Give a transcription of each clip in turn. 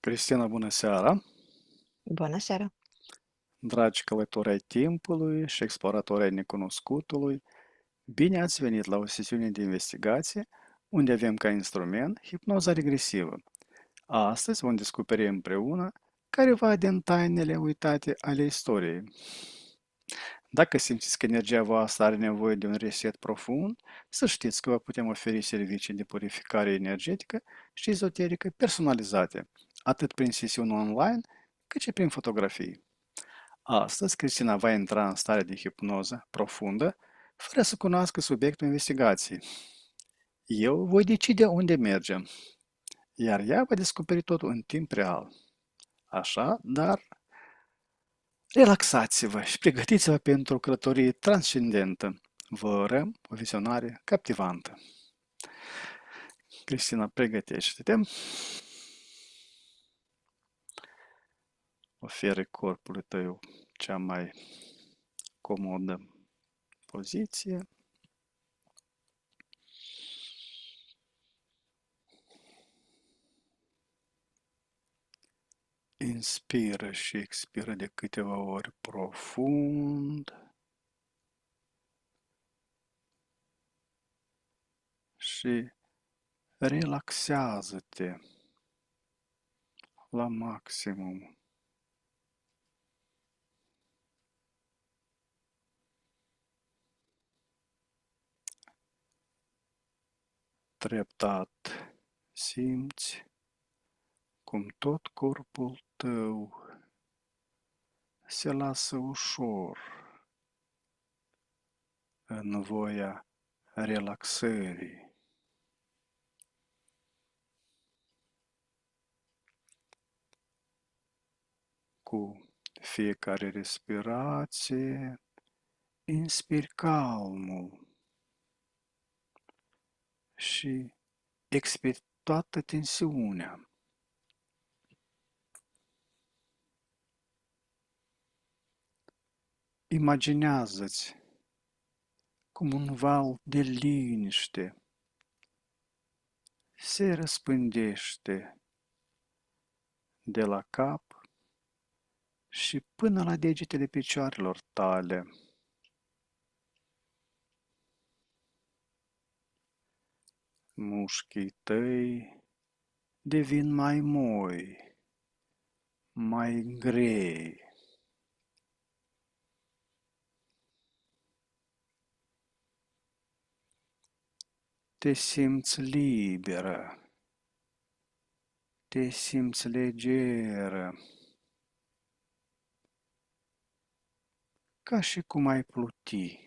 Cristina, bună seara! Bună seara! Dragi călători ai timpului și exploratori ai necunoscutului, bine ați venit la o sesiune de investigație unde avem ca instrument hipnoza regresivă. Astăzi vom descoperi împreună careva din tainele uitate ale istoriei. Dacă simțiți că energia voastră are nevoie de un reset profund, să știți că vă putem oferi servicii de purificare energetică și ezoterică personalizate, atât prin sesiuni online, cât și prin fotografii. Astăzi, Cristina va intra în stare de hipnoză profundă, fără să cunoască subiectul investigației. Eu voi decide unde mergem, iar ea va descoperi totul în timp real. Așa, dar relaxați-vă și pregătiți-vă pentru o călătorie transcendentă. Vă urăm o vizionare captivantă. Cristina, pregătește-te. Oferă corpului tău cea mai comodă poziție. Inspiră și expiră de câteva ori profund și relaxează-te la maximum. Treptat simți cum tot corpul tău se lasă ușor în voia relaxării. Cu fiecare respirație, inspiri calmul și expiri toată tensiunea. Imaginează-ți cum un val de liniște se răspândește de la cap și până la degetele picioarelor tale. Mușchii tăi devin mai moi, mai grei. Te simți liberă, te simți legeră, ca și cum ai pluti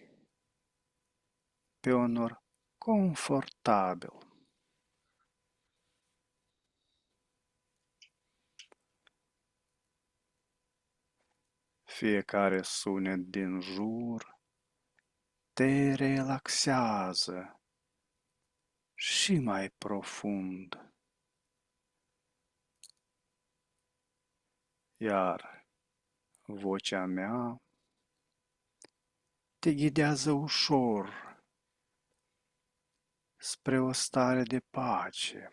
pe un nor confortabil. Fiecare sunet din jur te relaxează și mai profund. Iar vocea mea te ghidează ușor spre o stare de pace.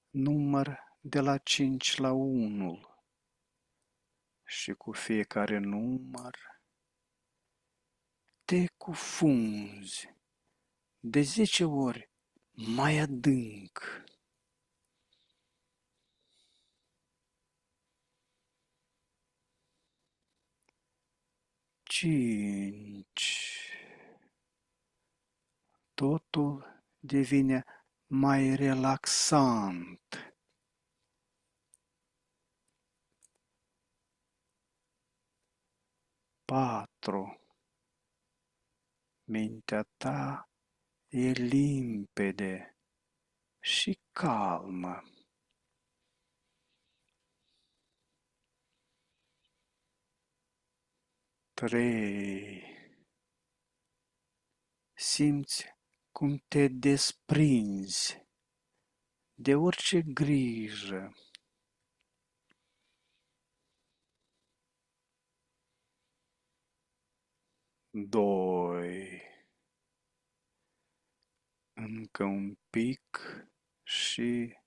Număr de la 5 la 1 și cu fiecare număr te cufunzi de 10 ori mai adânc. 5. Totul devine mai relaxant. 4. Mintea ta e limpede și calmă. 3. Simți cum te desprinzi de orice grijă. 2. Încă un pic și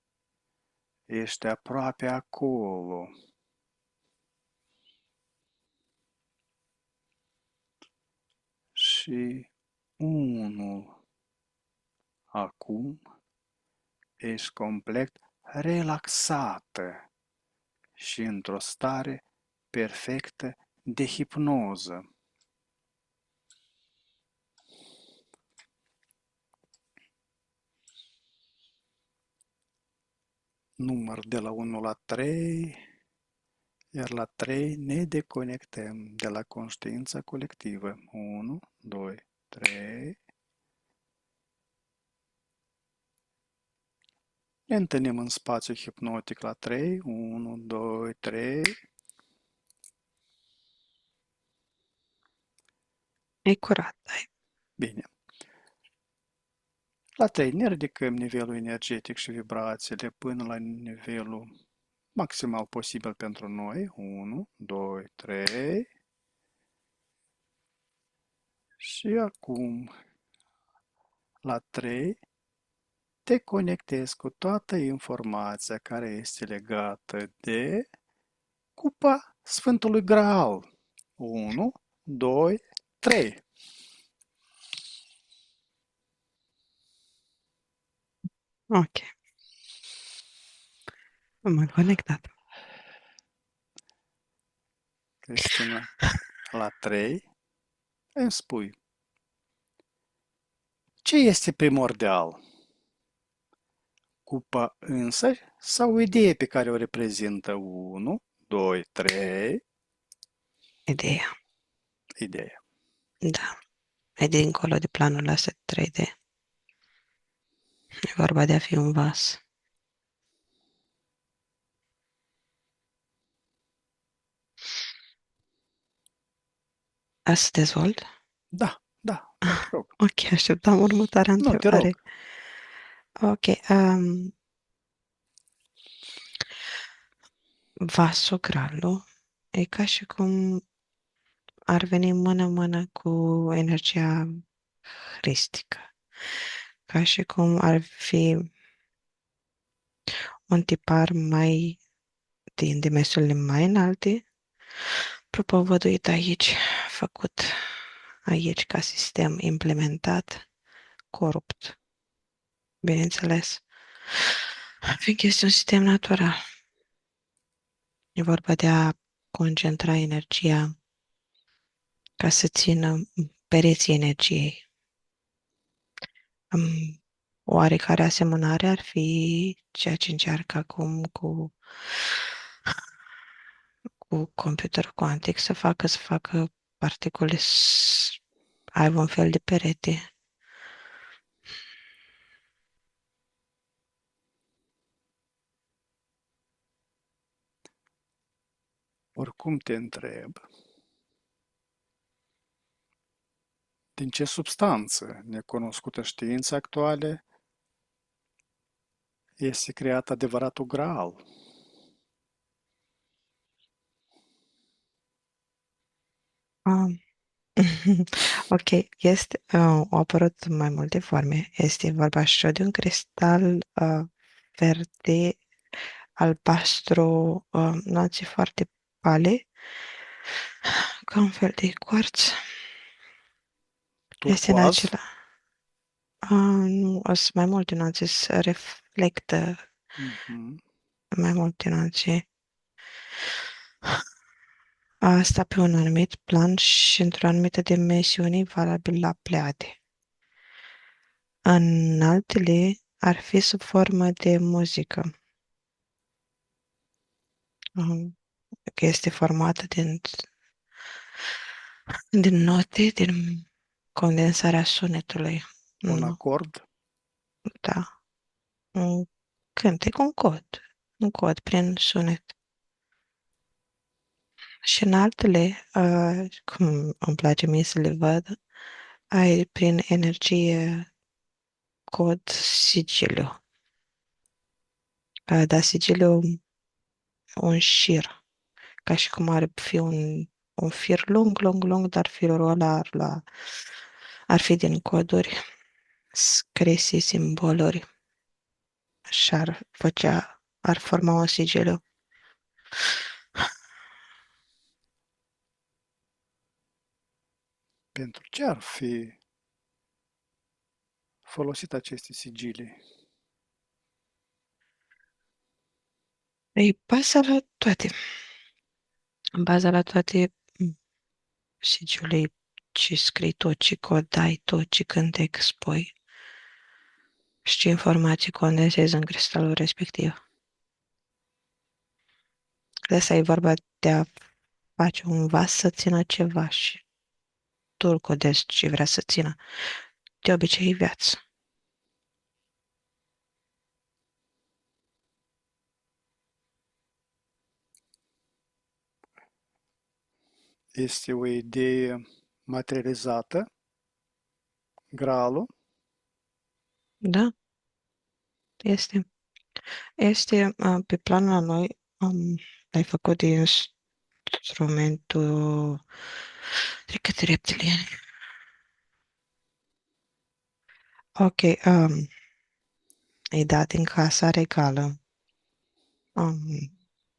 ești aproape acolo. Și unul. Acum ești complet relaxată și într-o stare perfectă de hipnoză. Număr de la 1 la 3, iar la 3 ne deconectăm de la conștiința colectivă. 1, 2, 3. Ne întâlnim în spațiu hipnotic la 3. 1, 2, 3. E curat, dai. Bine. La 3 ne ridicăm nivelul energetic și vibrațiile până la nivelul maximal posibil pentru noi. 1, 2, 3. Și acum, la 3, te conectezi cu toată informația care este legată de cupa Sfântului Graal. 1, 2, 3. Ok. M-am conectat. Cristina, la 3 îmi spui ce este primordial? Cupa însăși sau ideea pe care o reprezintă? 1, 2, 3. Ideea. Ideea. Da. E dincolo de planul ăsta 3D. E vorba de a fi un vas. A să dezvolt? Da, da, da, te rog. Ok, așteptam următoarea Nu, te întrebare. rog. Ok. Vasogralul e ca și cum ar veni mână-mână cu energia hristică. Ca și cum ar fi un tipar mai din dimensiunile mai înalte, propovăduit aici, făcut aici ca sistem implementat, corupt, bineînțeles, fiindcă este un sistem natural. E vorba de a concentra energia ca să țină pereții energiei. Oarecare asemănare ar fi ceea ce încearcă acum cu computerul cuantic să facă particule să aibă un fel de perete. Oricum te întreb, din ce substanță necunoscută știință actuale este creat adevăratul Graal? Um, Ok, au apărut mai multe forme. Este vorba și de un cristal verde, albastru, nuanțe foarte pale, ca un fel de quartz. Este în Turcoaz? acela. Nu, sunt mai multe nuanțe, se reflectă Mhm. mai multe nuanțe. Asta pe un anumit plan și într-o anumită dimensiune valabil la Pleiade. În altele ar fi sub formă de muzică, că este formată din note, din condensarea sunetului. Un Nu, acord? da. Un cântec, un cod prin sunet. Și în altele, cum îmi place mie să le văd, ai prin energie cod sigiliu. Da, sigiliu un șir, ca și cum ar fi un fir lung, lung, lung, dar firul ăla ar fi din coduri. scrisii simboluri și ar forma un sigiliu. Pentru ce ar fi folosit aceste sigilii? Ei, baza la toate. În baza la toate sigiliului, ce scrii tot, ce cod dai tot, ce cântec spui și ce informații condensezi în cristalul respectiv. De asta e vorba de a face un vas să țină ceva și tu îl codezi ce vrea să țină. De obicei, viață. Este o idee materializată, gralul, Da, este. Este pe planul la noi, l-ai făcut din instrumentul de către reptilieni. Ok, e dat în casa regală, um,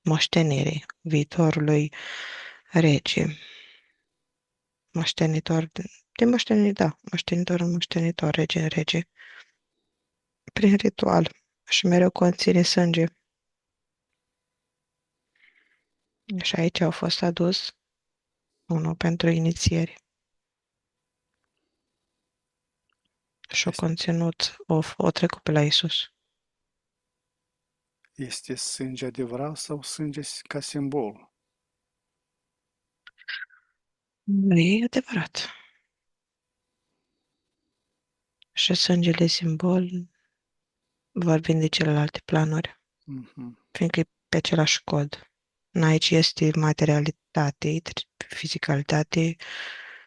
moștenire viitorului rege, moștenitor, de moștenit, da, moștenitor în moștenitor, rege în rege, prin ritual și mereu conține sânge. Și aici au fost adus unul pentru inițieri și-au este, conținut, o trecut pe la Isus. este sânge adevărat sau sânge ca simbol? E adevărat. Și sângele simbol, vorbim de celelalte planuri, Mhm. fiindcă e pe același cod. Aici este materialitate, fizicalitate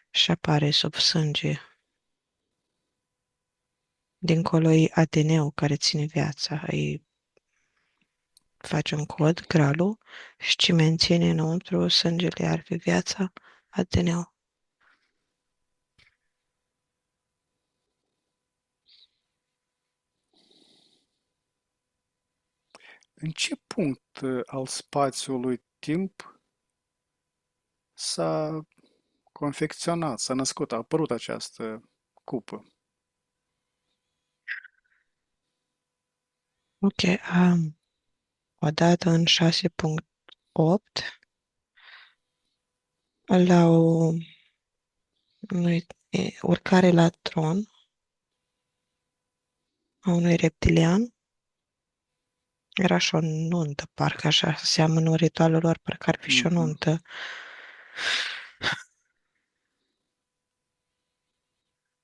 și apare sub sânge. Dincolo e Ateneu care ține viața, îi face un cod, gralul, și ce menține înăuntru sângele ar fi viața, Ateneu. În ce punct al spațiului timp s-a confecționat, s-a născut, a apărut această cupă? Ok, odată în 6.8 la urcare la tron a unui reptilian. Era și o nuntă, parcă așa seamănă ritualul lor, parcă ar fi și o Mhm. nuntă.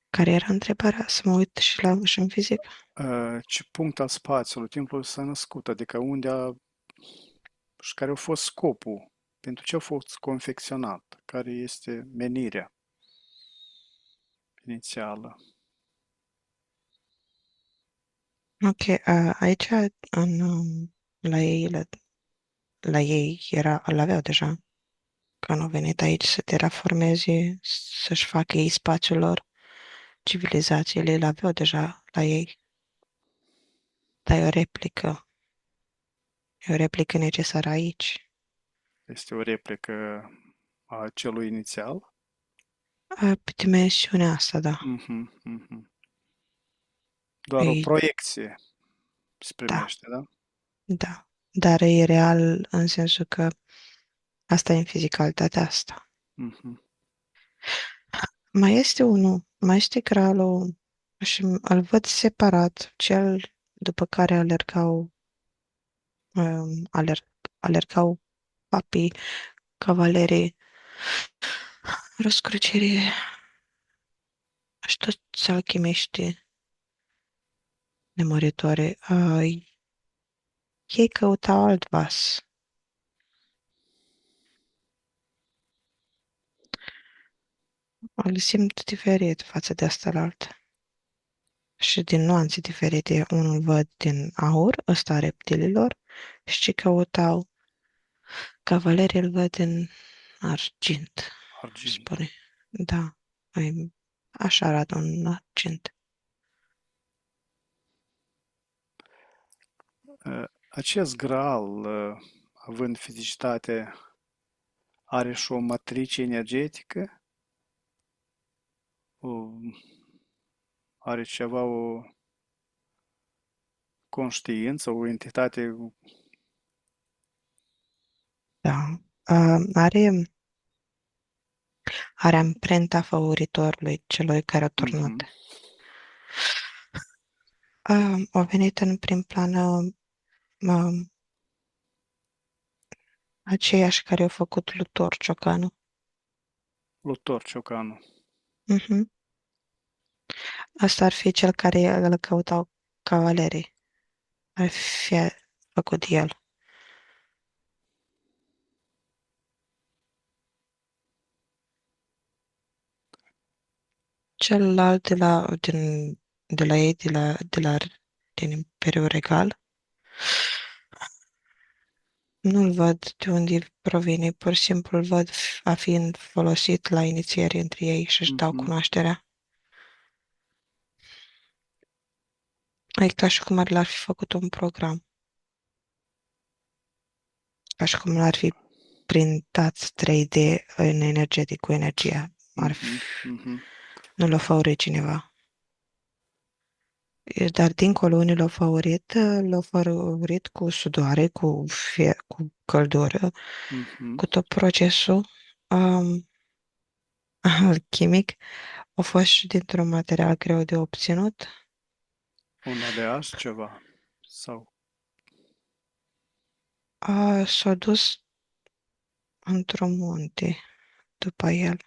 Care era întrebarea? Să mă uit și în fizic? Ce punct al spațiului timpului s-a născut, adică și care a fost scopul, pentru ce a fost confecționat, care este menirea inițială. Ok, aici la ei îl aveau deja, când au venit aici să terraformeze, să-și facă ei spațiul lor, civilizațiile îl aveau deja la ei, dar e o replică necesară aici. Este o replică a celui inițial. Pe dimensiunea asta, da. Mhm, mhm. Doar o Ei, proiecție se da, primește, da? da. Dar e real în sensul că asta e în fizicalitatea asta. Mhm. Mai este unul, mai este gralul și îl văd separat, cel după care aler, alergau papii, cavalerii, răscrucerii și toți alchimiștii nemuritoare. Ei căutau alt vas. Îl simt diferit față de asta la alt. Și din nuanțe diferite. Unul văd din aur, ăsta a reptililor, și ce căutau cavalerii îl văd din argint, Argint. spune. Da, așa arată un argint. Acest Graal, având fizicitate, are și o matrice energetică? O, are ceva, o conștiință, o entitate? Da. Are amprenta favoritorului celui care a Mhm. turnat. A venit în prim plan aceiași care au făcut Luthor Ciocanu. Luthor Ciocanu. Mhm. Asta ar fi cel care îl căutau cavalerii. Ar fi făcut el. Celălalt de la ei, din Imperiul Regal, nu-l văd de unde provine, pur și simplu îl văd a fiind folosit la inițiere între ei și își dau Mhm. cunoașterea. E ca și cum l-ar fi făcut un program, ca și cum l-ar fi printat 3D în energetic cu energia. Mhm. Mhm. Nu l-a favorit cineva. Dar dincolo unii l-au favorit cu sudoare, cu căldură, Mhm. cu tot procesul um, chimic. A fost și dintr-un material greu de obținut. Un aleas ceva? Sau S-a dus într-un munte după el.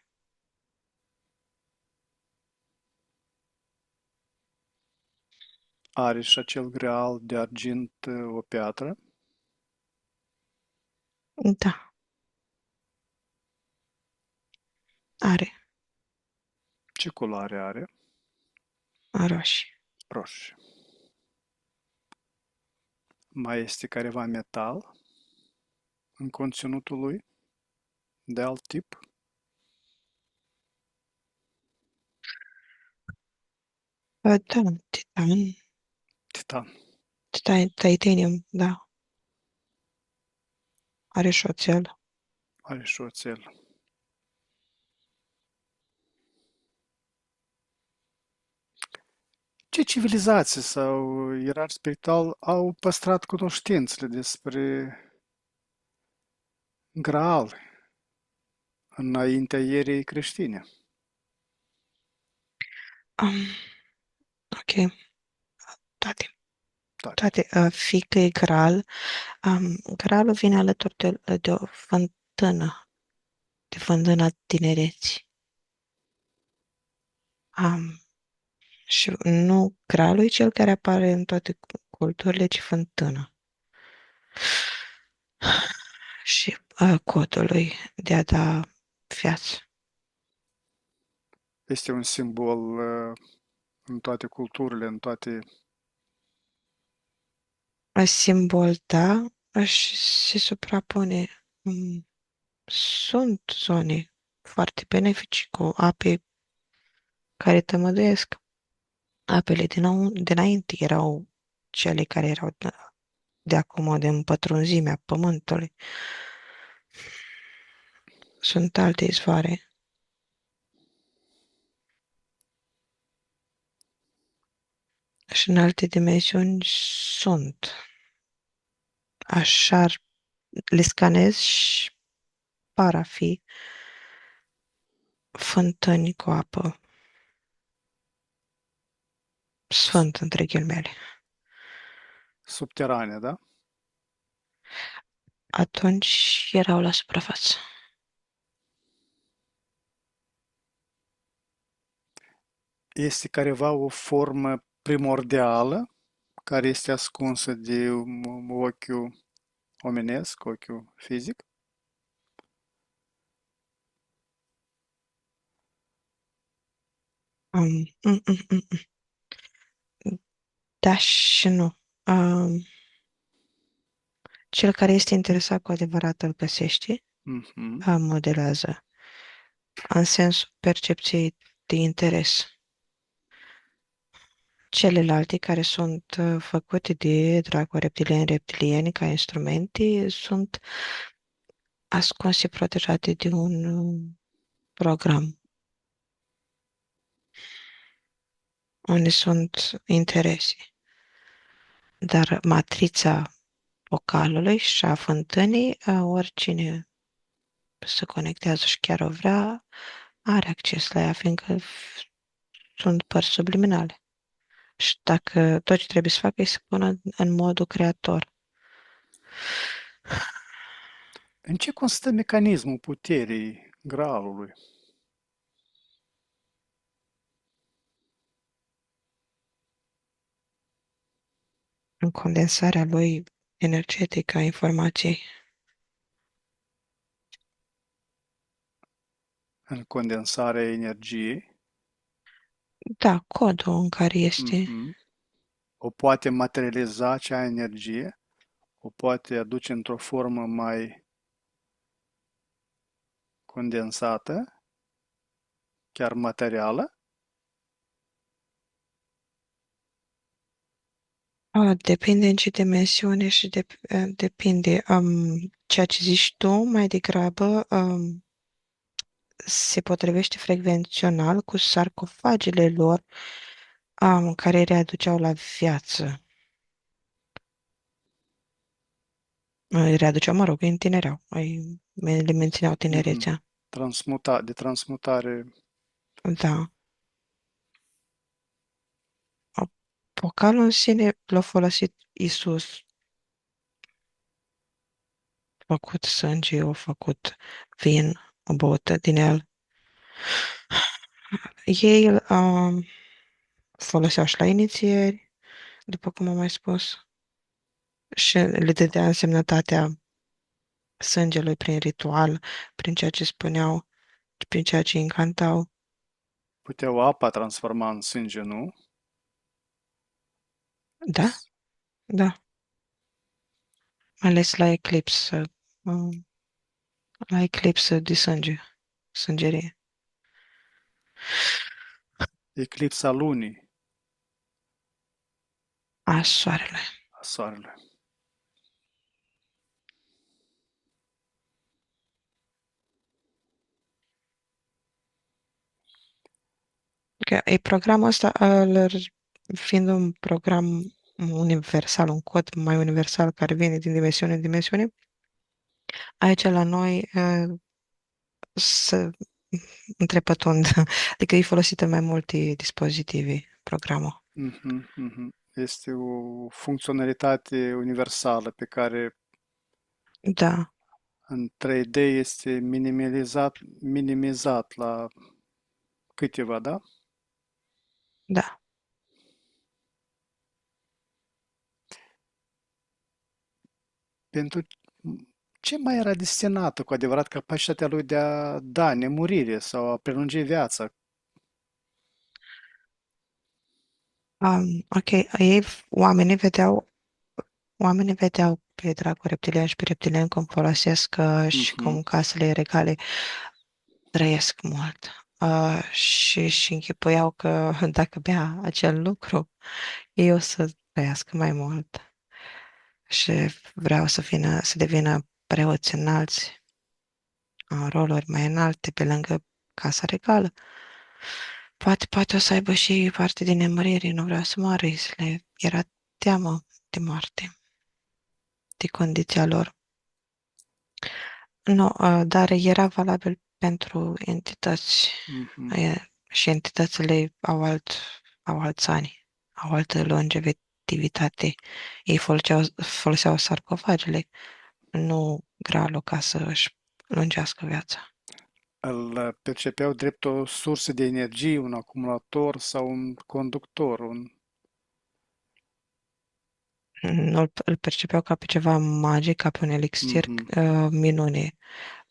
are și acel Graal de argint o piatră? Da, are, Ce culoare are? roșii. Roșie. Mai este careva metal în conținutul lui de alt tip? Da, titan, Titan. titanium, da, are și oțel. Are și oțel. Ce civilizații sau ierarhi spiritual au păstrat cunoștințele despre Graal înaintea erei creștine? Um, ok, toate. Toate. Toate, fie că e Graal, Graalul vine alături de o de fântâna tinereții. Um, și nu Graalul e cel care apare în toate culturile, ci fântână. Și codului de a da viață. Este un simbol în toate culturile, în toate... Simbol, da, și se suprapune. Sunt zone foarte benefice cu ape care tămăduiesc. Apele dinainte erau cele care erau de acum, de împătrunzimea pământului. Sunt alte izvoare. Și în alte dimensiuni sunt. Așa le scanez și par a fi fântâni cu apă sfânt, între ghilimele. Subterane, da? Atunci erau la suprafață. Este careva o formă primordială care este ascunsă de ochiul omenesc, ochiul fizic? Um, mm, mm, mm, mm. Da și nu. Um, Cel care este interesat cu adevărat îl găsește, Mhm. modelează în sensul percepției de interes. Celelalte care sunt făcute de reptilieni ca instrumente sunt ascunse, protejate de un program unde sunt interese. Dar matrița vocalului și a fântânii, oricine se conectează și chiar o vrea, are acces la ea, fiindcă sunt părți subliminale. Și dacă tot ce trebuie să facă e să pună în modul creator. În ce constă mecanismul puterii graalului? În condensarea lui energetică a informației. În condensarea energiei? Da, codul în care este. Mhm. O poate materializa acea energie? O poate aduce într-o formă mai condensată, chiar materială? Depinde în ce dimensiune și depinde. Ceea ce zici tu, mai degrabă, se potrivește frecvențional cu sarcofagele lor, care îi readuceau la viață. Îi readuceau, mă rog, îi întinereau, le mențineau Mhm. tinerețea. De transmutare. Da. Focalul în sine l-a folosit Isus. A făcut sânge, a făcut vin, o băută din el. Ei foloseau și la inițieri, după cum am mai spus, și le dădea însemnătatea sângelui prin ritual, prin ceea ce spuneau, prin ceea ce încantau. Puteau apa transforma în sânge, nu? Da, da, ales um, la eclipsă de sânge, sângerie. Eclipsa lunii, A soarele. a soarelui. Că e programul ăsta, fiind un program universal, un cod mai universal care vine din dimensiune în dimensiune, aici la noi să întrepătund, adică e folosit în mai multe dispozitive programul. Mhm, mhm. Este o funcționalitate universală pe care Da, în 3D este minimizat la câteva, da? da. Pentru ce mai era destinată cu adevărat capacitatea lui de a da nemurire sau a prelungi viața? Ok, oamenii vedeau pe dragul reptilian și pe reptilian cum folosesc și Mhm. cum casele regale trăiesc mult. Și închipuiau că dacă bea acel lucru, ei o să trăiască mai mult. Și vreau să devină preoți înalți, în roluri mai înalte pe lângă casa regală. Poate o să aibă și parte din nemărire, nu vreau să moară, le era teamă de moarte, de condiția lor. Nu, dar era valabil pentru entități. Mhm. Și entitățile au alți ani, au altă longevitivitate. Ei foloseau sarcofagele, nu gralul ca să își lungească viața. Îl percepeau drept o sursă de energie, un acumulator sau un conductor, Nu îl percepeau ca pe ceva magic, ca pe un elixir Mhm. minune.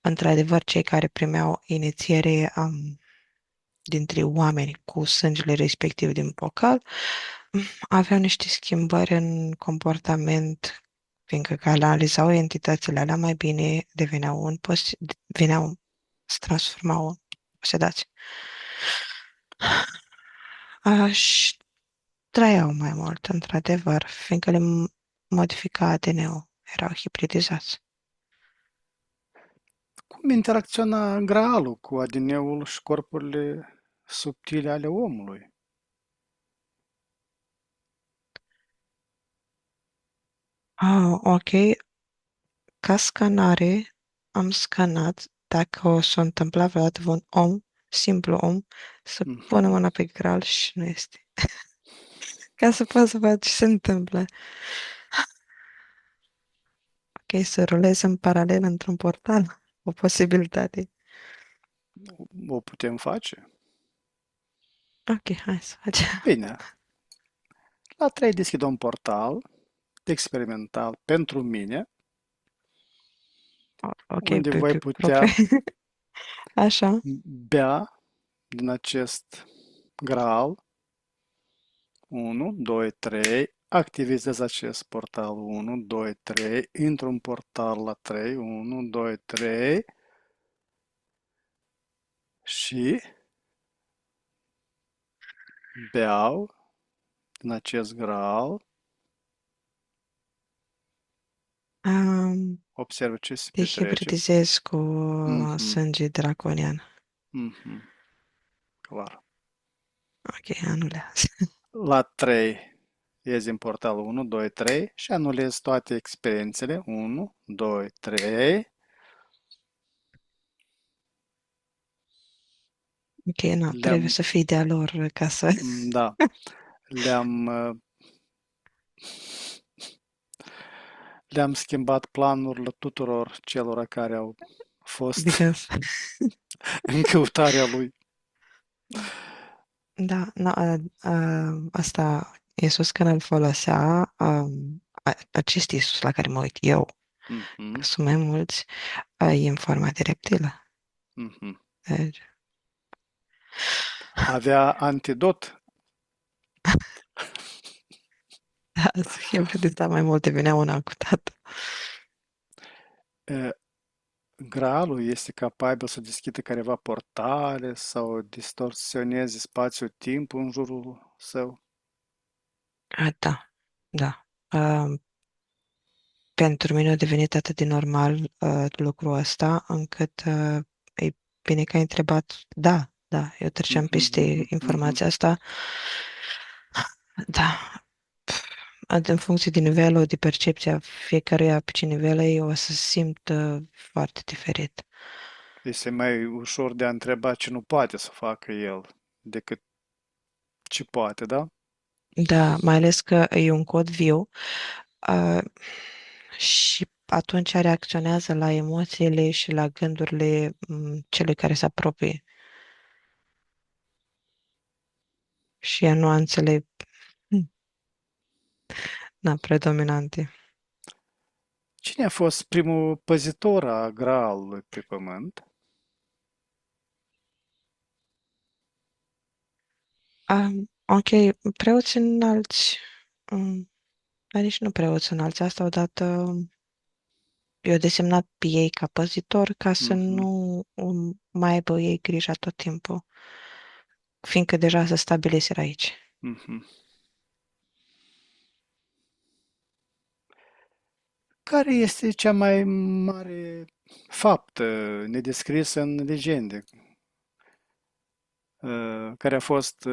Într-adevăr, cei care primeau inițiere dintre oameni cu sângele respectiv din bocal aveau niște schimbări în comportament, fiindcă că analizau entitățile alea mai bine, veneau, se transformau în posedați. Și trăiau mai mult, într-adevăr, fiindcă le modifica ADN-ul, erau hibridizați. Cum interacționa graalul cu ADN-ul și corpurile subtile ale omului? Ok, ca scanare am scanat dacă o să întâmpla vreodată un om, simplu om, să pună Mhm. mâna pe graal și nu este. Ca să pot să văd ce se întâmplă. Ok, să rulez în paralel într-un portal. O posibilitate. O putem face? Ok, hai să facem. Bine, la 3 deschid un portal experimental pentru mine, Ok, unde voi pe propriu. putea Așa. bea din acest graal. 1, 2, 3. Activizez acest portal. 1, 2, 3. Intru în portal la 3. 1, 2, 3. Și beau din acest graal. Um, Observ ce se Te petrece. hibridizezi cu Mhm, sânge draconian. mhm, clar. Ok, anulează. La 3 ies din portalul 1, 2, 3 și anulez toate experiențele. 1, 2, 3. Ok, nu, trebuie Le-am, să fii de-a lor ca să... da, le-am, le-am schimbat planurile tuturor celor care au fost Because... în căutarea lui. Da, no, asta Iisus când îl folosea, acest Iisus la care mă uit eu, că Mhm, sunt mai mulți, e în forma de reptilă. mhm. Deci, Avea antidot. da, să hibridita mai multe, venea una cu tată. E, Graalul este capabil să deschidă careva portale sau distorsioneze spațiul-timpul în jurul său. Da, da. Pentru mine a devenit atât de normal lucrul ăsta, încât e bine că ai întrebat. Da, da, eu treceam Mhm, peste mhm, mhm. informația asta. Da, în funcție de nivelul de percepție a fiecăruia pe ce nivel e, o să simt foarte diferit. Este mai ușor de a întreba ce nu poate să facă el decât ce poate, da? Da, mai ales că e un cod viu uh, și atunci reacționează la emoțiile și la gândurile celui care se apropie și a nuanțele predominante. Cine a fost primul păzitor a Graalului pe pământ? Ok, preoți înalți, dar nici nu preoți înalți, asta odată eu desemnat pe ei ca păzitor ca să Mhm, nu mai aibă ei grija tot timpul, fiindcă deja se stabiliseră aici. mhm. Care este cea mai mare faptă nedescrisă în legende, care a fost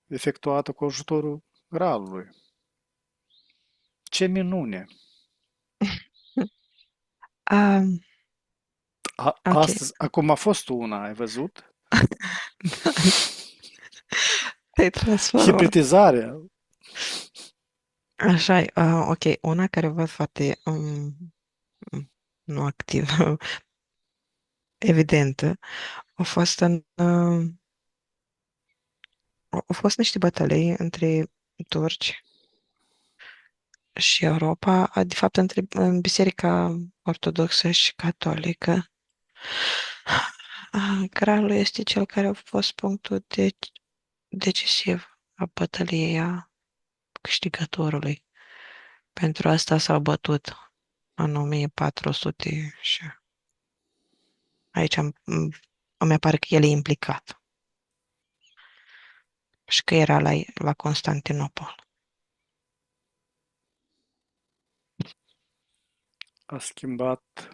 efectuată cu ajutorul Graalului? Ce minune! Um, ok, Astăzi, acum a fost una, ai văzut? te transformă. Hibridizarea. Așa, ok, una care văd foarte nu activ, evidentă, a fost au fost niște bătălii între turci și Europa, de fapt între Biserica Ortodoxă și Catolică. Gralul este cel care a fost punctul decisiv a bătăliei a câștigătorului. Pentru asta s-au bătut în 1400 și aici îmi apare că el e implicat. și că era la Constantinopol. A schimbat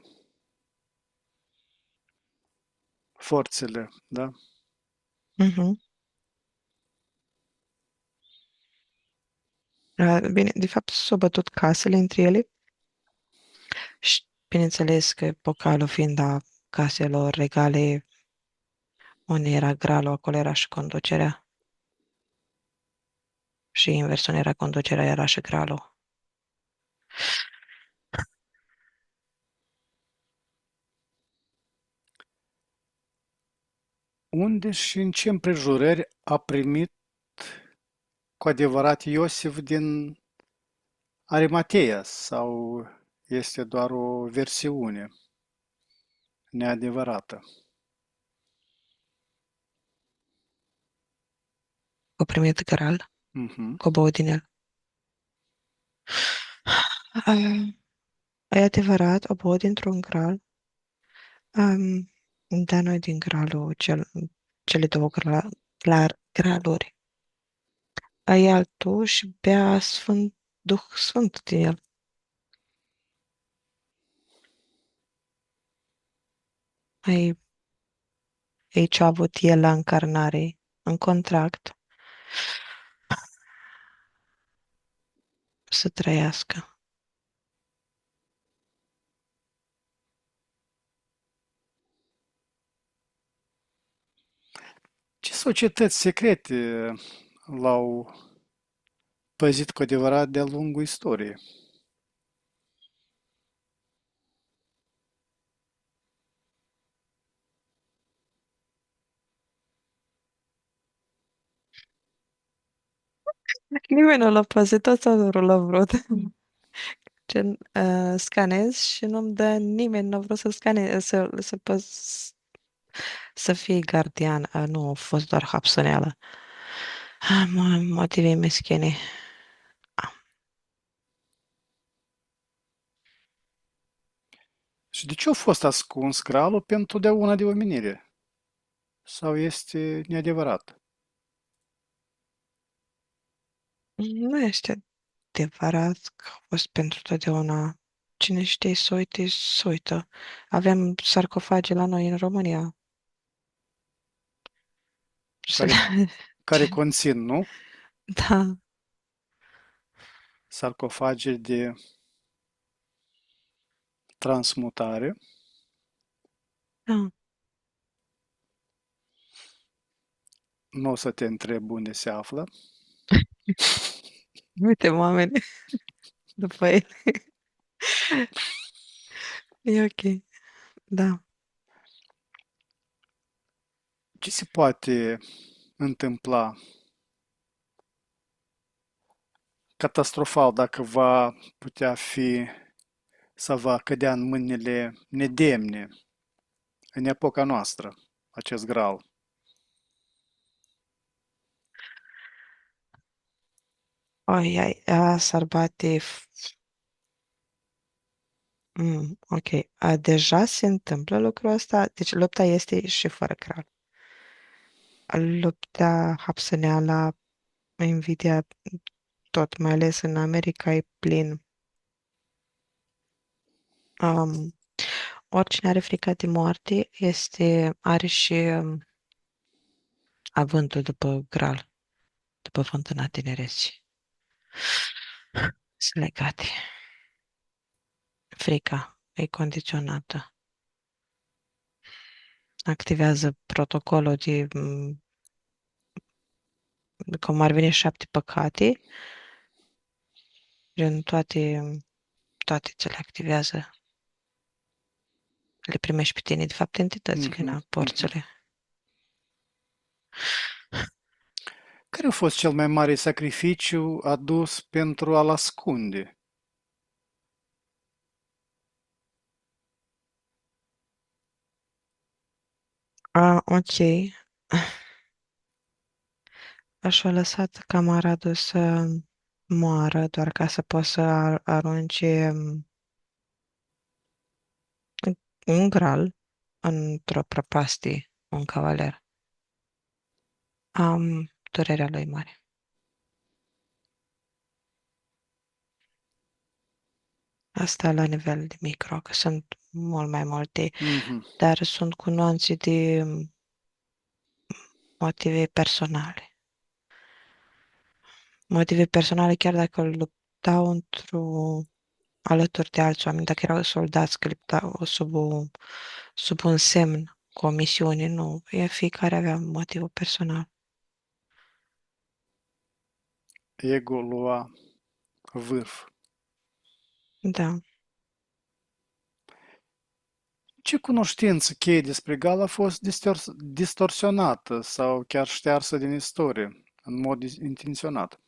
forțele, da? Mhm. Bine, de fapt s-au bătut casele între ele și bineînțeles că Pocalul fiind a caselor regale, unde era gralul, acolo era și conducerea. Și invers, unde era conducerea, era și gralul. Unde și în ce împrejurări a primit cu adevărat Iosif din Arimatea sau este doar o versiune neadevărată? Au primit gral, Mhm. coborâ din el. E adevărat, o băut dintr-un gral, um, dar noi din gralul, cele două graluri. Ai altul și bea Duh Sfânt din el. Ai, ei ce a avut el la încarnare, în contract, să trăiască. Ce societăți secrete l-au păzit cu adevărat de-a lungul istoriei? Nimeni nu l-a păzit, toți l-a vrut. Gen, scanez și nu-mi dă nimeni, nu a vrut să scaneze, să fie gardian. Nu a fost doar hapsăneală. Motive meschine. Și de ce a fost ascuns gralul pentru totdeauna de omenire? Sau este neadevărat? Nu este adevărat că a fost pentru totdeauna. Cine știe să uite, să uită. Avem sarcofage la noi în România. Să Care, le... care conțin, nu? Da, Sarcofage de transmutare. da. Nu o să te întreb unde se află. Uite, oameni, după el. E ok, da. Ce se poate întâmpla catastrofal dacă va putea fi sau va cădea în mâinile nedemne în epoca noastră, acest gral? Oi, ai, a, s-ar bate. Ok. Deja se întâmplă lucrul ăsta. Deci lupta este și fără cral. Lupta hapsăneala, Nvidia, tot, mai ales în America, e plin. Um, Oricine are frică de moarte are și avântul după gral, după fântâna tinereții. Sunt legate. Frica e condiționată. Activează protocolul cum ar veni 7 păcate, gen toate ți le activează. Le primești pe tine, de fapt, entitățile, Mhm, na, mhm. porțile. Care a fost cel mai mare sacrificiu adus pentru a-l ascunde? Ok. Aș fi lăsat camaradul să moară doar ca să poată să arunce un gral într-o prăpastie, un cavaler. durerea lui mare. Asta la nivel de micro, că sunt mult mai multe, Mhm. dar sunt cu nuanțe de motive personale. Motive personale, chiar dacă luptau alături de alți oameni, dacă erau soldați, că luptau sub un semn, cu o misiune, nu. Fiecare avea motivul personal. Ego lua vârf. Da. Ce cunoștință cheie despre Gal a fost distorsionată sau chiar ștearsă din istorie, în mod intenționat?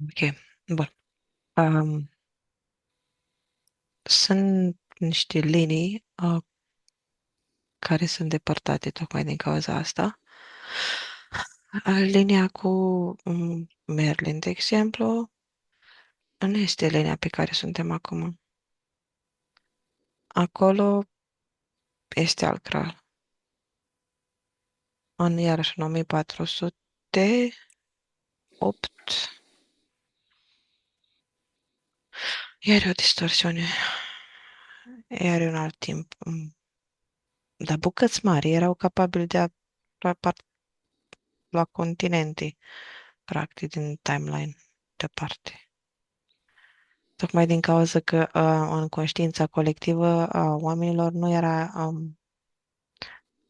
Ok. Bun. Um, Sunt niște linii care sunt depărtate tocmai din cauza asta. Linia cu Merlin, de exemplu, nu este linia pe care suntem acum. Acolo este al Graal. Iarăși în 1408, iar e o distorsiune, iar e un alt timp. Dar bucăți mari erau capabili de a lua continente, practic, din timeline departe. Tocmai din cauza că în conștiința colectivă a oamenilor nu era,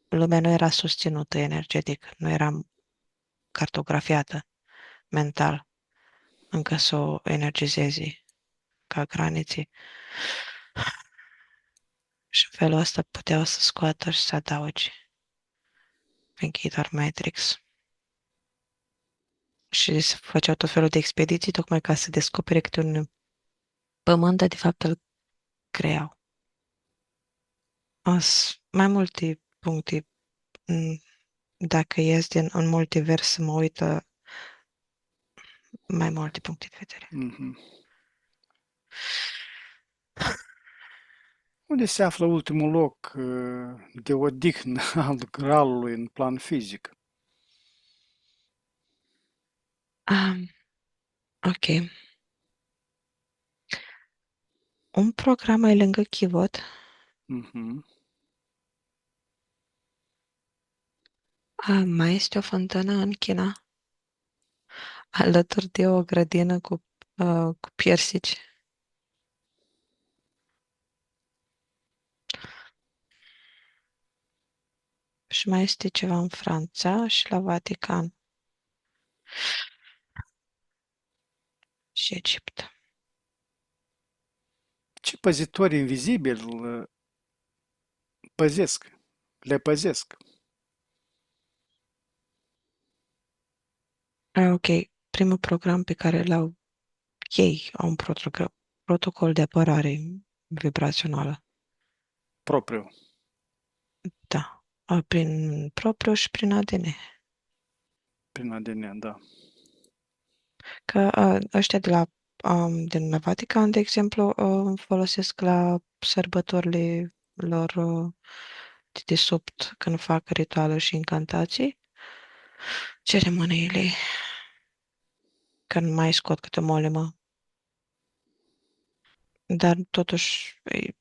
lumea nu era susținută energetic, nu era cartografiată mental, încă să o energizeze ca granițe. Și în felul ăsta puteau să scoată și să adauge închidar Matrix. Și se făceau tot felul de expediții tocmai ca să descopere câte un pământ, dar de fapt îl creau. Mai multe puncte. mm, Dacă ies în multivers, mă uită mai multe puncte de vedere. Mhm. Unde se află ultimul loc de odihnă al Gralului în plan fizic? Ok. Un program mai lângă Chivot. Mhm. Mai este o fântână în China, alături de o grădină cu piersici. Și mai este ceva în Franța și la Vatican și Egipt. Ce păzitori invizibili păzesc, le păzesc? Ok, primul program pe care l-au ei au un protocol de apărare vibrațională. Propriu, Da, prin propriu și prin ADN. prin ADN, da. Că ăștia din la Vatican, de exemplu, folosesc la sărbătorile lor de desubt, când fac ritualuri și incantații, ceremoniile, când mai scot câte o molemă, dar totuși e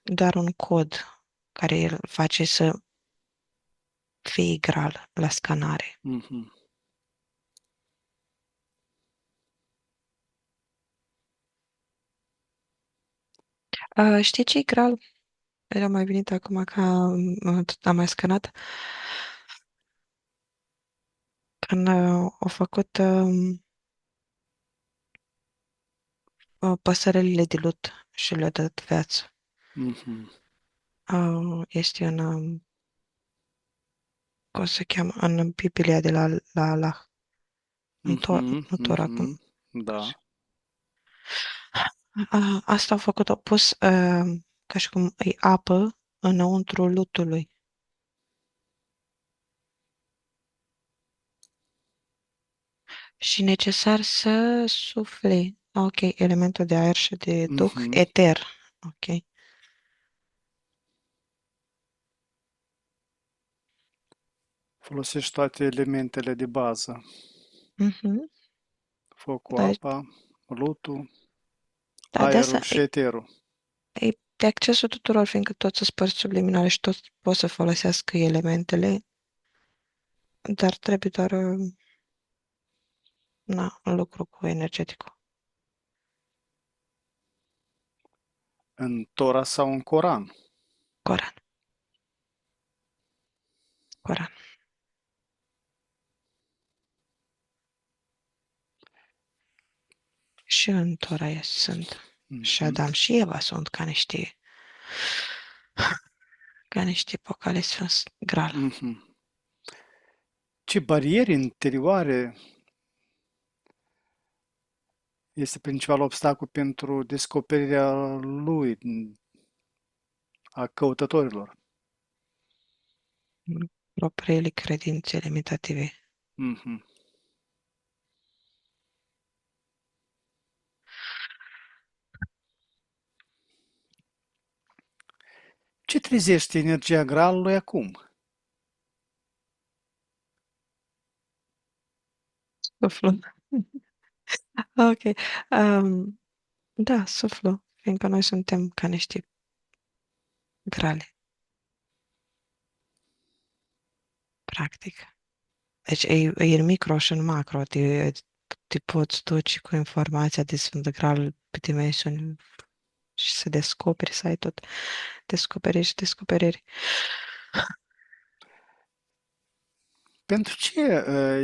doar un cod care îl face să fie igral la scanare. Mhm. Știi ce igral? El a mai venit acum că am mai scanat. Când au făcut păsările de lut și le-a dat viață. Mhm. Este cum se cheamă, în Biblia de la Allah, Mhm. în Tora. Mhm. Da. Asta au pus ca și cum e apă înăuntru lutului. Și necesar să sufle. Ok, elementul de aer și de duh, Mhm. eter. Ok. Folosești toate elementele de bază. Mhm. Focul, Da, apa, lutul, da, de aerul asta și eterul. e de accesul tuturor, fiindcă toți sunt părți subliminale și toți pot să folosească elementele, dar trebuie doar un lucru cu energeticul. În Tora sau în Coran. Coran. Coran. Și în Tora sunt. Și Mhm. Adam și Eva sunt ca niște pocale sfânt gral. Mhm. Ce bariere interioare este principalul obstacol pentru descoperirea lui, a căutătorilor? Propriile credințe limitative. Mhm. Ce trezește energia gralului acum? Suflu. Ok. Um, da, suflu. Fiindcă noi suntem ca niște grale, practic. Deci e în micro și în macro. Te poți duce cu informația de Sfântul Graal pe dimensiuni și să descoperi, să ai tot descoperiri și descoperiri. Pentru ce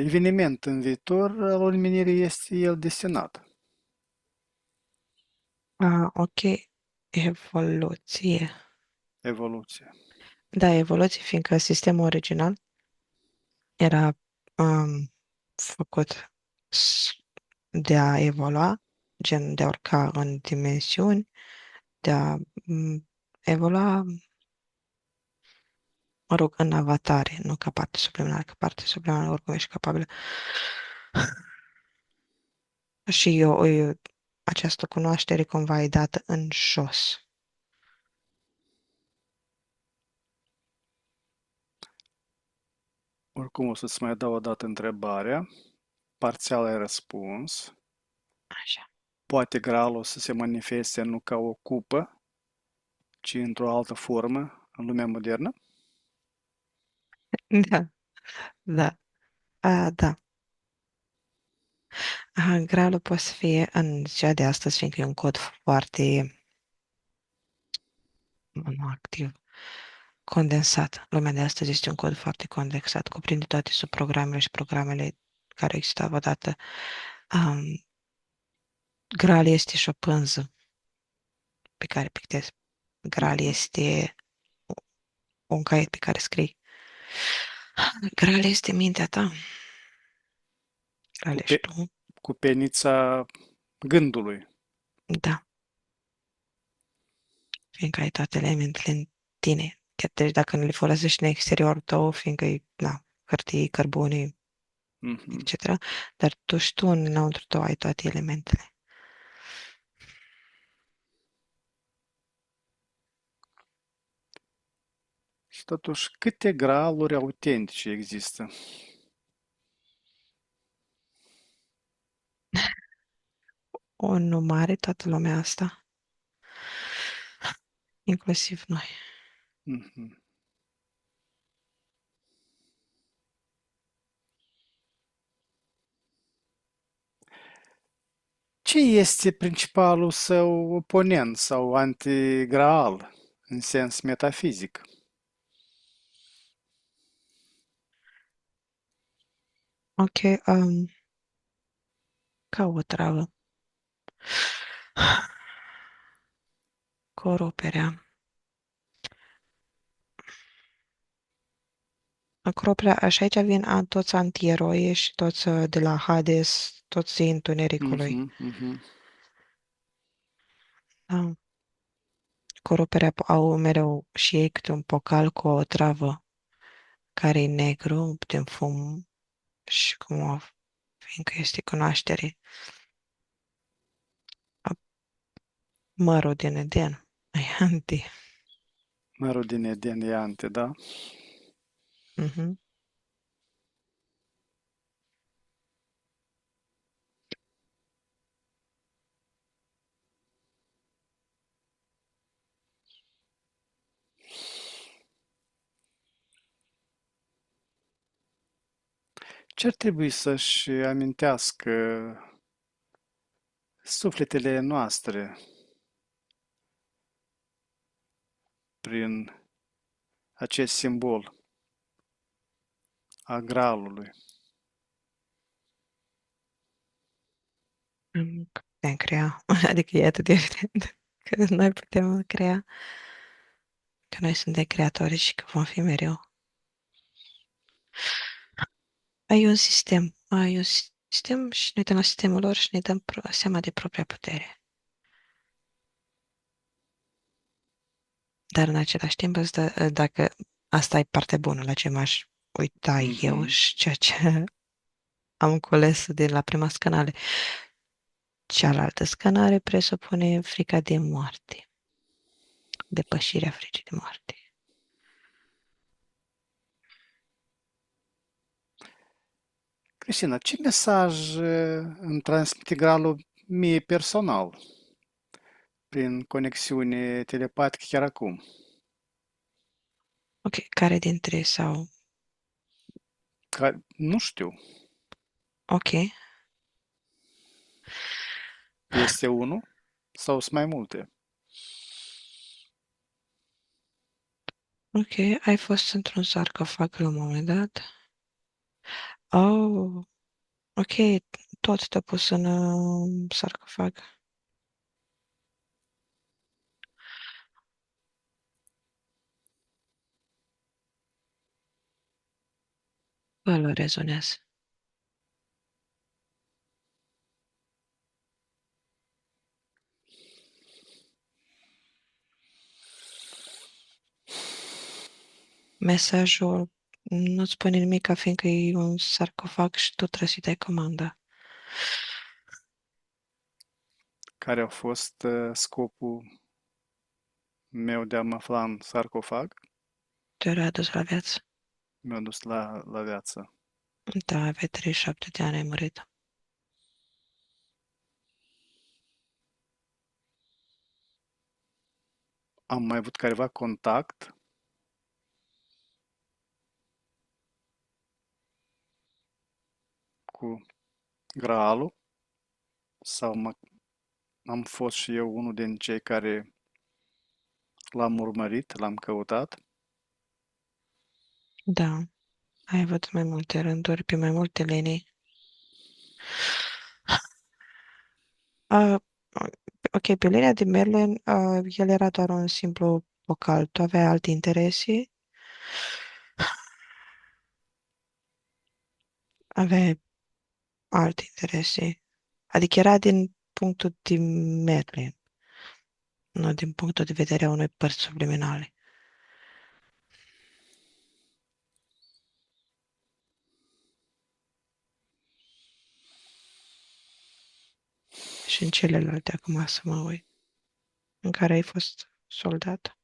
eveniment în viitor al omenirii este el destinat? Ok. Evoluție. Evoluție. Da, evoluție, fiindcă sistemul original era făcut s- de a evolua, gen de a urca în dimensiuni, de a evolua, mă rog, în avatare, nu ca parte subliminală, că parte subliminală oricum ești capabilă. Și această cunoaștere cumva e dată în jos. Oricum o să-ți mai dau o dată întrebarea. Parțial ai răspuns. Așa. Poate gralul să se manifeste nu ca o cupă, ci într-o altă formă în lumea modernă? Da, da, da. Gralul poate să fie în ziua de astăzi, fiindcă e un cod foarte nu activ, condensat. Lumea de astăzi este un cod foarte condensat, cuprinde toate subprogramele și programele care existau odată. Um, Graal este și o pânză pe care pictezi. Graal Mhm. este un caiet pe care scrii. Graal este mintea ta. Graal Cu, ești pe, tu. cu penița gândului. Da, fiindcă ai toate elementele în tine. Chiar deci dacă nu le folosești în exteriorul tău, fiindcă e, hârtie, cărbune, Mhm. etc., dar tu și tu înăuntru tău ai toate elementele. Și totuși, câte graluri autentice există? O numare toată lumea asta, inclusiv noi. Mhm. Ce este principalul său oponent sau antigraal în sens metafizic? Ok, ca o travă. Coruperea. Coruperea, și aici vin toți antieroi și toți de la Hades, toți zeii întunericului. Mhm, mhm. Da. Coruperea au mereu și ei câte un pocal cu o travă care e negru, din fum și cum o, fiindcă este cunoaștere. Mărul din Eden. Ai anti. Mărul din Eden e ante, da? Mhm. Ce ar trebui să-și amintească sufletele noastre prin acest simbol a Graalului? Că putem crea, adică e atât de evident că noi putem crea, că noi suntem creatori și că vom fi mereu. Ai un sistem și ne uităm la sistemul lor și ne dăm seama de propria putere. Dar în același timp, dacă asta e partea bună la ce m-aș uita eu Mhm. și ceea ce am cules de la prima scanare. Cealaltă scanare presupune frica de moarte, depășirea fricii de moarte. Cristina, ce mesaj îmi transmite Graalul mie personal prin conexiune telepatică chiar acum? Ok, care dintre sau... Nu știu. Ok, Este unul sau sunt mai multe? ok, ai fost într-un sarcofag la un moment dat. Oh, ok, tot te-a pus în sarcofag. Îl rezonez. Mesajul nu-ți spune nimic, fiindcă e un sarcofag și tu trebuie să-i dai comanda. Care a fost scopul meu de a mă afla în sarcofag? Te-a adus la viață. Mi-a dus la viață. Da, aveai 37 de ani, ai murit. Am mai avut careva contact cu Graalul sau am fost și eu unul din cei care l-am urmărit, l-am căutat? Da, ai avut mai multe rânduri, pe mai multe linii. Uh, ok, pe linia de Merlin, el era doar un simplu vocal. Tu aveai alte interese, aveai alte interese. Adică era din punctul de Merlin, nu din punctul de vedere a unei părți subliminale. Și în celelalte, acum să mă uit, în care ai fost soldat.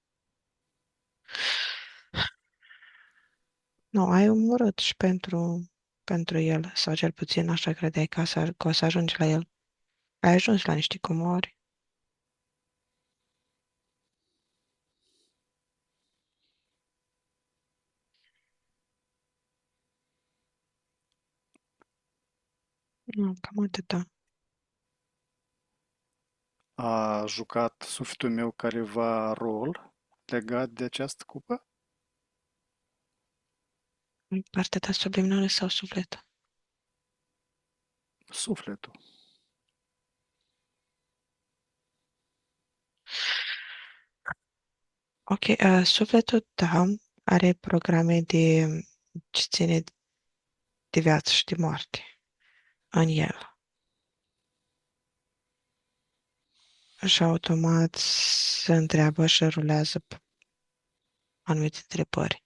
Nu, ai omorât și pentru el, sau cel puțin așa credeai că o să ajungi la el. Ai ajuns la niște comori. Nu, cam atâta. A jucat sufletul meu careva rol legat de această cupă? Partea ta subliminală sau suflet? Sufletul. Ok, sufletul tău are programe de ce ține de viață și de moarte în el. Și automat se întreabă și rulează anumite întrebări.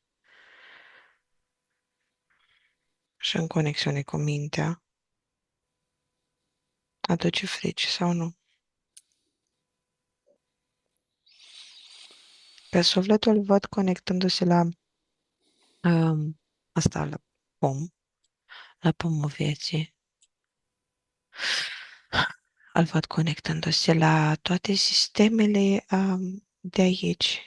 Și în conexiune cu mintea, aduce frici sau nu. Pe sufletul îl văd conectându-se asta, la pom, la pomul vieții. Îl văd conectându-se la toate sistemele de aici,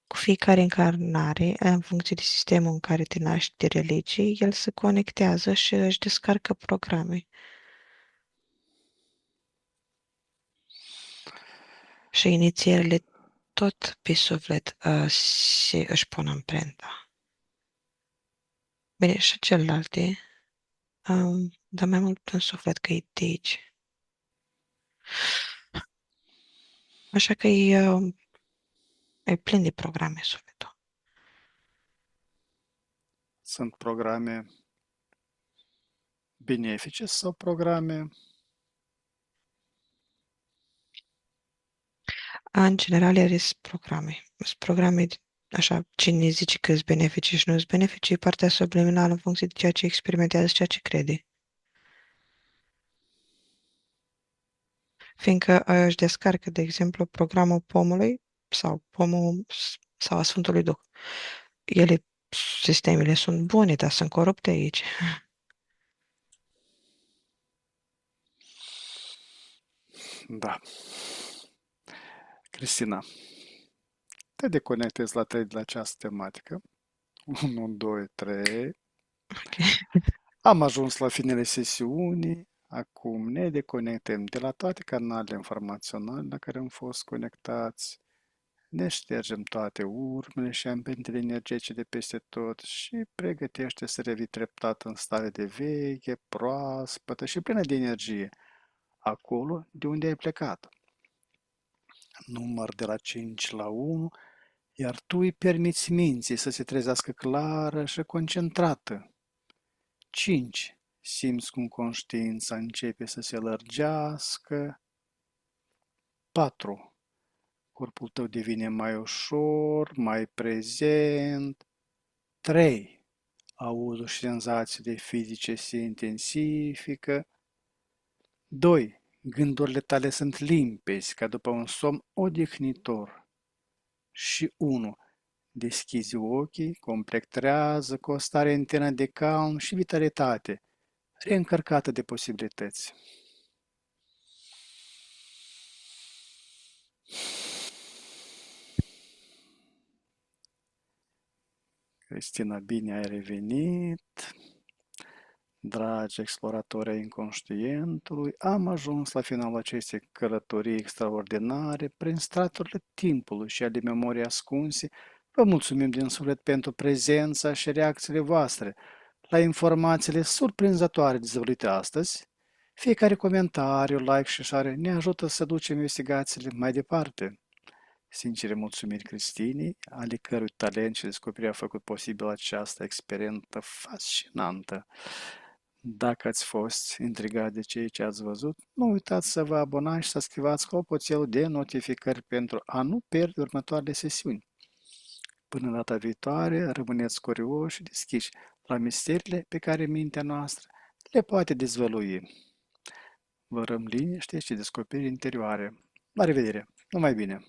cu fiecare încarnare, în funcție de sistemul în care te naști de religie, el se conectează și își descarcă programe. Și inițierile tot pe suflet își pun amprenta. Bine, și celelalte, dar mai mult în suflet că e de aici. Așa că e plin de programe sufletul. Sunt programe benefice sau programe? În general, ele sunt programe. Sunt programe, așa, cine zice că sunt benefice și nu sunt benefice, e partea subliminală în funcție de ceea ce experimentează și ceea ce crede. Fiindcă își descarcă, de exemplu, programul pomului sau pomul sau a Sfântului Duh. Ele, sistemele sunt bune, dar sunt corupte aici. Da. Cristina, te deconectezi la 3 de la această tematică. 1, 2, 3. Ok. Am ajuns la finele sesiunii. Acum ne deconectăm de la toate canalele informaționale la care am fost conectați. Ne ștergem toate urmele și ambientele energetice de peste tot și pregătește să revii treptat în stare de veche, proaspătă și plină de energie, acolo de unde ai plecat. Număr de la 5 la 1, iar tu îi permiți minții să se trezească clară și concentrată. 5. Simți cum conștiința începe să se lărgească. 4. Corpul tău devine mai ușor, mai prezent. 3. Auzul și senzațiile fizice se intensifică. 2. Gândurile tale sunt limpezi, ca după un somn odihnitor. Și 1. Deschizi ochii, completrează cu o stare internă de calm și vitalitate, reîncărcată de posibilități. Cristina, bine ai revenit. Dragi exploratori ai inconștientului, am ajuns la finalul acestei călătorii extraordinare prin straturile timpului și ale memoriei ascunse. Vă mulțumim din suflet pentru prezența și reacțiile voastre la informațiile surprinzătoare dezvăluite astăzi. Fiecare comentariu, like și share ne ajută să ducem investigațiile mai departe. Sincere mulțumiri Cristinei, ale cărui talent și descoperire a făcut posibil această experiență fascinantă. Dacă ați fost intrigat de ceea ce ați văzut, nu uitați să vă abonați și să activați clopoțelul de notificări pentru a nu pierde următoarele sesiuni. Până data viitoare, rămâneți curioși și deschiși la misteriile pe care mintea noastră le poate dezvălui. Vă răm liniște și descoperiri interioare. La revedere! Numai bine!